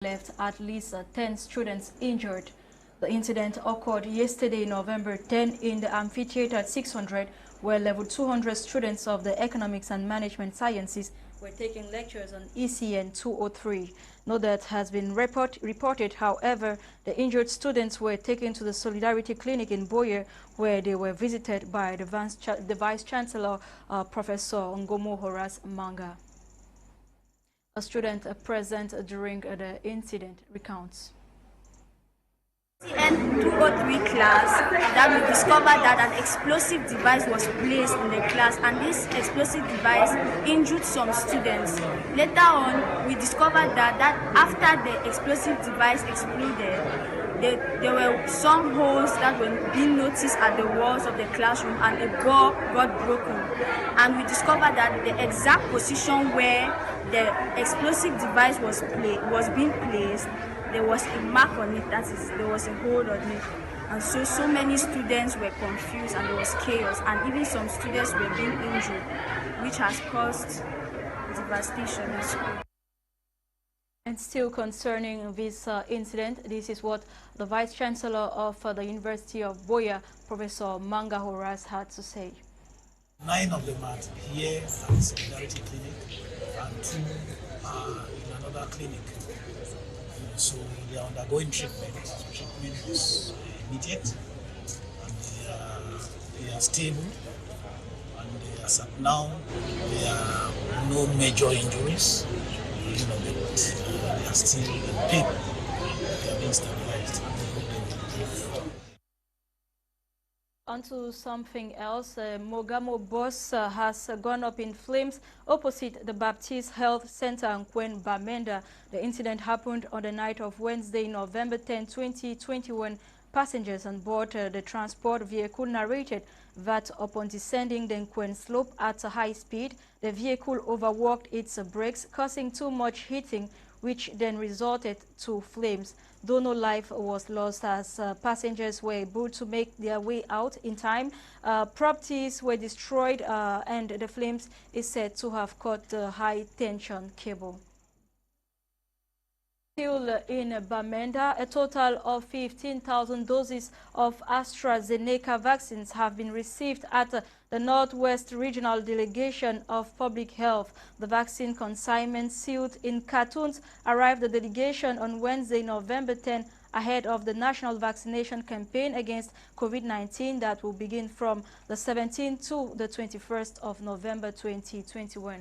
left at least 10 students injured. The incident occurred yesterday, November 10, in the amphitheater at 600, where level 200 students of the Economics and Management Sciences were taking lectures on ECN 203. No death has been reported. However, the injured students were taken to the Solidarity Clinic in Boye, where they were visited by the Vice Chancellor, Professor Ngomo Horace Manga. A student present during the incident recounts. In 203 class, that we discovered that an explosive device was placed in the class, and this explosive device injured some students. Later on, we discovered that after the explosive device exploded, there were some holes that were being noticed at the walls of the classroom, and a door got broken. And we discovered that the exact position where the explosive device was being placed, there was a mark on it, that is, there was a hole on it. And so many students were confused, and there was chaos, and even some students were being injured, which has caused devastation in school. And still concerning this incident, this is what the Vice Chancellor of the University of Boya, Professor Manga Horace, had to say. 9 of them are here at the Solidarity Clinic, and 2 are in another clinic. So they are undergoing treatment. Treatment is immediate, and they are stable, and as of now, there are no major injuries. But they are still in pain. They are being stabilized. Onto something else, Mogamo bus has gone up in flames opposite the Baptist Health Center in Nkwen, Bamenda. The incident happened on the night of Wednesday, November 10, 2021. Passengers on board the transport vehicle narrated that upon descending the Nkwen slope at a high speed, the vehicle overworked its brakes, causing too much heating, which then resulted to flames. Though no life was lost, as passengers were able to make their way out in time, properties were destroyed, and the flames is said to have caught the high-tension cable. Still in Bamenda, a total of 15,000 doses of AstraZeneca vaccines have been received at the Northwest Regional Delegation of Public Health. The vaccine consignment sealed in cartons arrived at the delegation on Wednesday, November 10, ahead of the national vaccination campaign against COVID-19 that will begin from the 17th to the 21st of November 2021.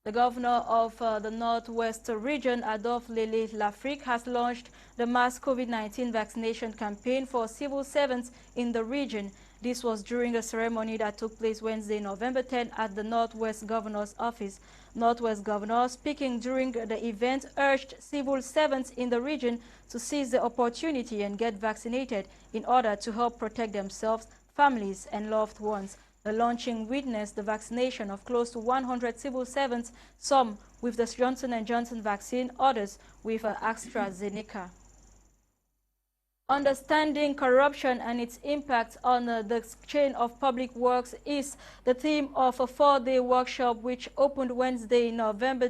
The governor of the Northwest region, Adolphe Lele Lafrique, has launched the mass COVID-19 vaccination campaign for civil servants in the region. This was during a ceremony that took place Wednesday, November 10 at the Northwest Governor's office. Northwest Governor, speaking during the event, urged civil servants in the region to seize the opportunity and get vaccinated in order to help protect themselves, families, and loved ones. The launching witnessed the vaccination of close to 100 civil servants, some with the Johnson & Johnson vaccine, others with AstraZeneca. Understanding corruption and its impact on the chain of public works is the theme of a 4-day workshop which opened Wednesday, November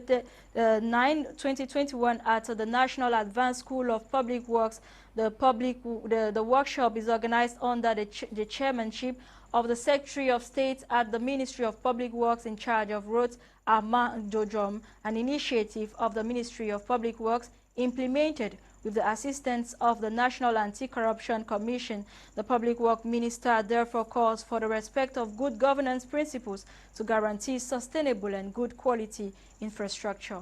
9, 2021 at the National Advanced School of Public Works. The workshop is organized under the chairmanship of the Secretary of State at the Ministry of Public Works in charge of roads, Armand Jojom, an initiative of the Ministry of Public Works implemented with the assistance of the National Anti-Corruption Commission. The Public Works Minister therefore calls for the respect of good governance principles to guarantee sustainable and good quality infrastructure.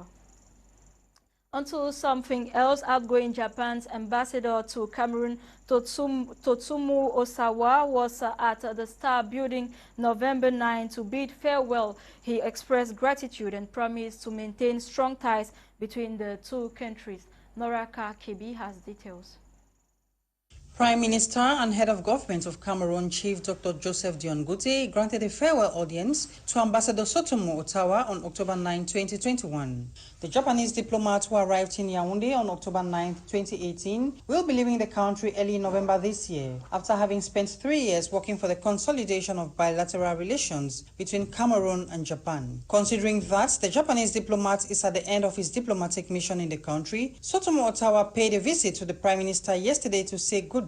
Onto something else, outgoing Japan's ambassador to Cameroon, Totsumu Osawa, was at the Star Building November 9 to bid farewell. He expressed gratitude and promised to maintain strong ties between the two countries. Noraka Akeba has details. Prime Minister and Head of Government of Cameroon, Chief Dr. Joseph Dion-Gute, granted a farewell audience to Ambassador Sotomo Ottawa on October 9, 2021. The Japanese diplomat who arrived in Yaoundé on October 9, 2018, will be leaving the country early November this year, after having spent 3 years working for the consolidation of bilateral relations between Cameroon and Japan. Considering that the Japanese diplomat is at the end of his diplomatic mission in the country, Sotomo Ottawa paid a visit to the Prime Minister yesterday to say goodbye.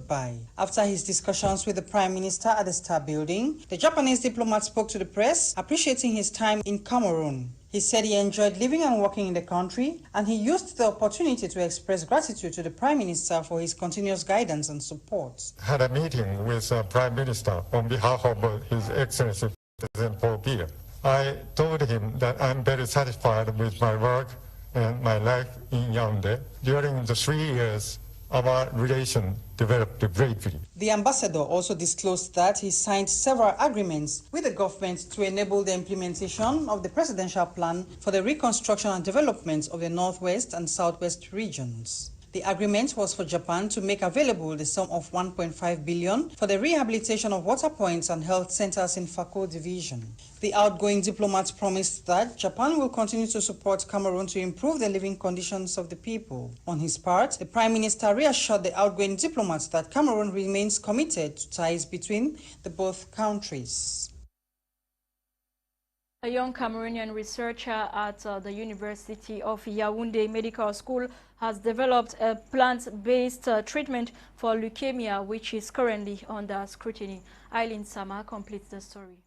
After his discussions with the Prime Minister at the Star Building, the Japanese diplomat spoke to the press, appreciating his time in Cameroon. He said he enjoyed living and working in the country, and he used the opportunity to express gratitude to the Prime Minister for his continuous guidance and support. Had a meeting with the Prime Minister on behalf of His Excellency President Paul Biya. I told him that I'm very satisfied with my work and my life in Yaoundé. During the 3 years, our relation developed greatly. The ambassador also disclosed that he signed several agreements with the government to enable the implementation of the presidential plan for the reconstruction and development of the Northwest and Southwest regions. The agreement was for Japan to make available the sum of 1.5 billion for the rehabilitation of water points and health centers in Fako Division. The outgoing diplomat promised that Japan will continue to support Cameroon to improve the living conditions of the people. On his part, the Prime Minister reassured the outgoing diplomat that Cameroon remains committed to ties between the both countries. A young Cameroonian researcher at the University of Yaoundé Medical School has developed a plant-based treatment for leukemia, which is currently under scrutiny. Eileen Sama completes the story.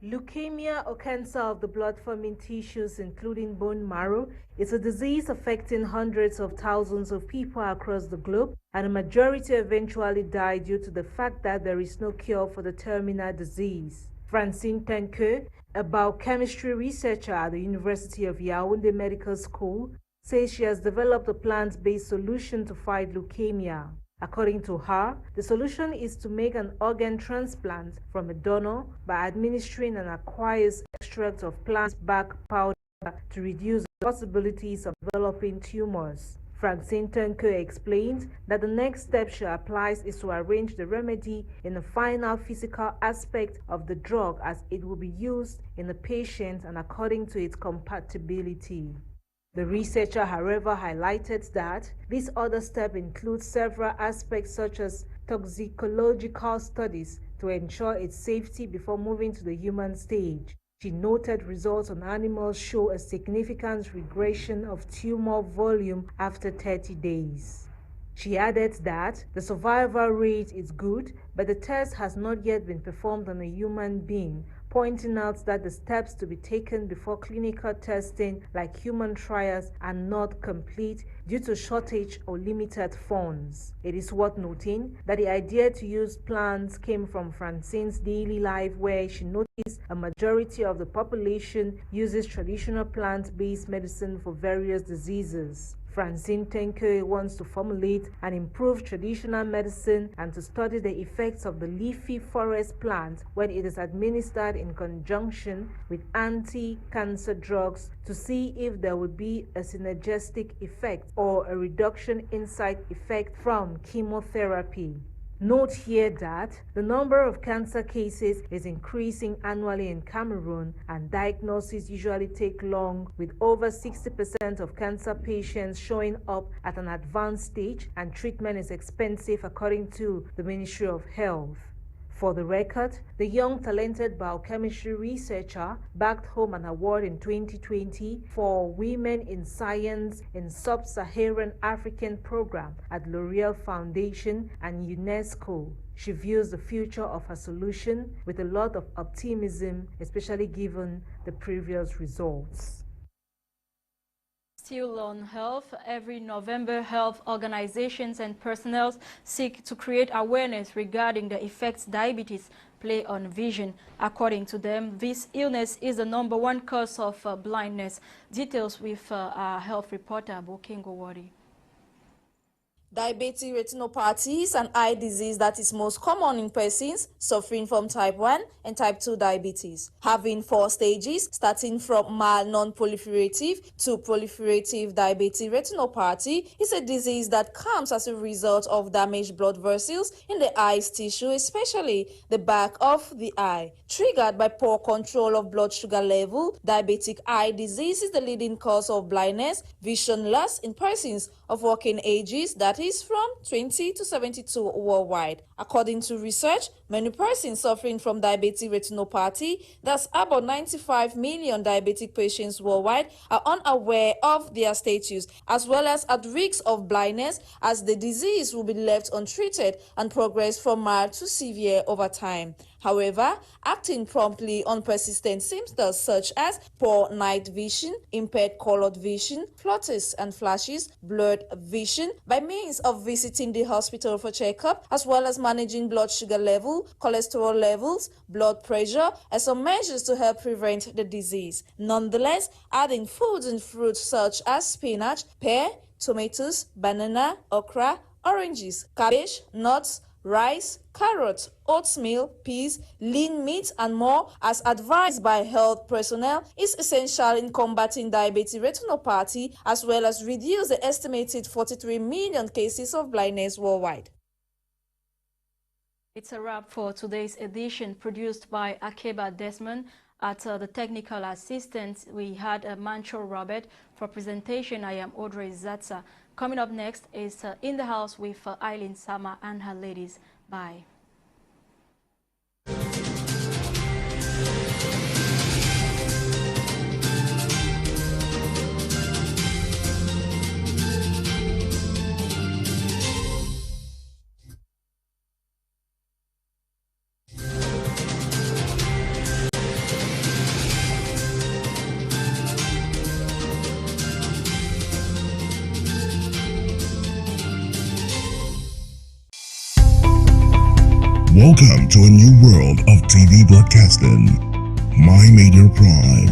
Leukemia, or cancer of the blood-forming tissues, including bone marrow, is a disease affecting hundreds of thousands of people across the globe, and a majority eventually die due to the fact that there is no cure for the terminal disease. Francine Tenke, a biochemistry researcher at the University of Yaoundé Medical School, says she has developed a plant-based solution to fight leukemia. According to her, the solution is to make an organ transplant from a donor by administering an aqueous extract of plant bark powder to reduce the possibilities of developing tumors. Francine Tenke explained that the next step she applies is to arrange the remedy in the final physical aspect of the drug as it will be used in the patient and according to its compatibility. The researcher, however, highlighted that this other step includes several aspects such as toxicological studies to ensure its safety before moving to the human stage. She noted results on animals show a significant regression of tumor volume after 30 days. She added that the survival rate is good, but the test has not yet been performed on a human being, pointing out that the steps to be taken before clinical testing, like human trials, are not complete due to shortage or limited funds. It is worth noting that the idea to use plants came from Francine's daily life, where she noticed a majority of the population uses traditional plant-based medicine for various diseases. Francine Tenke wants to formulate and improve traditional medicine and to study the effects of the leafy forest plant when it is administered in conjunction with anti-cancer drugs to see if there would be a synergistic effect or a reduction in side effect from chemotherapy. Note here that the number of cancer cases is increasing annually in Cameroon, and diagnoses usually take long, with over 60% of cancer patients showing up at an advanced stage, and treatment is expensive according to the Ministry of Health. For the record, the young talented biochemistry researcher backed home an award in 2020 for Women in Science in Sub-Saharan African program at L'Oreal Foundation and UNESCO. She views the future of her solution with a lot of optimism, especially given the previous results. Still on health, every November, health organizations and personnel seek to create awareness regarding the effects diabetes play on vision. According to them, this illness is the #1 cause of blindness. Details with our health reporter, Bokengo Wari. Diabetic retinopathy is an eye disease that is most common in persons suffering from type 1 and type 2 diabetes, having 4 stages starting from mild non-proliferative to proliferative. Diabetic retinopathy is a disease that comes as a result of damaged blood vessels in the eye's tissue, especially the back of the eye. Triggered by poor control of blood sugar level, diabetic eye disease is the leading cause of blindness, vision loss in persons of working ages, that is from 20 to 72 worldwide. According to research, many persons suffering from diabetic retinopathy, that's about 95 million diabetic patients worldwide, are unaware of their status, as well as at risk of blindness, as the disease will be left untreated and progress from mild to severe over time. However, acting promptly on persistent symptoms such as poor night vision, impaired colored vision, flutters and flashes, blurred vision, by means of visiting the hospital for checkup, as well as managing blood sugar level, cholesterol levels, blood pressure, and some measures to help prevent the disease. Nonetheless, adding foods and fruits such as spinach, pear, tomatoes, banana, okra, oranges, cabbage, nuts, rice, carrots, oatmeal, peas, lean meat, and more, as advised by health personnel, is essential in combating diabetic retinopathy, as well as reduce the estimated 43 million cases of blindness worldwide. It's a wrap for today's edition, produced by Akeba Desmond. At the technical assistance, we had Mancho Robert. For presentation, I am Audrey Zatsa. Coming up next is In the House with Eileen Sama and her ladies. Bye. Welcome to a new world of TV broadcasting. My Media Prime.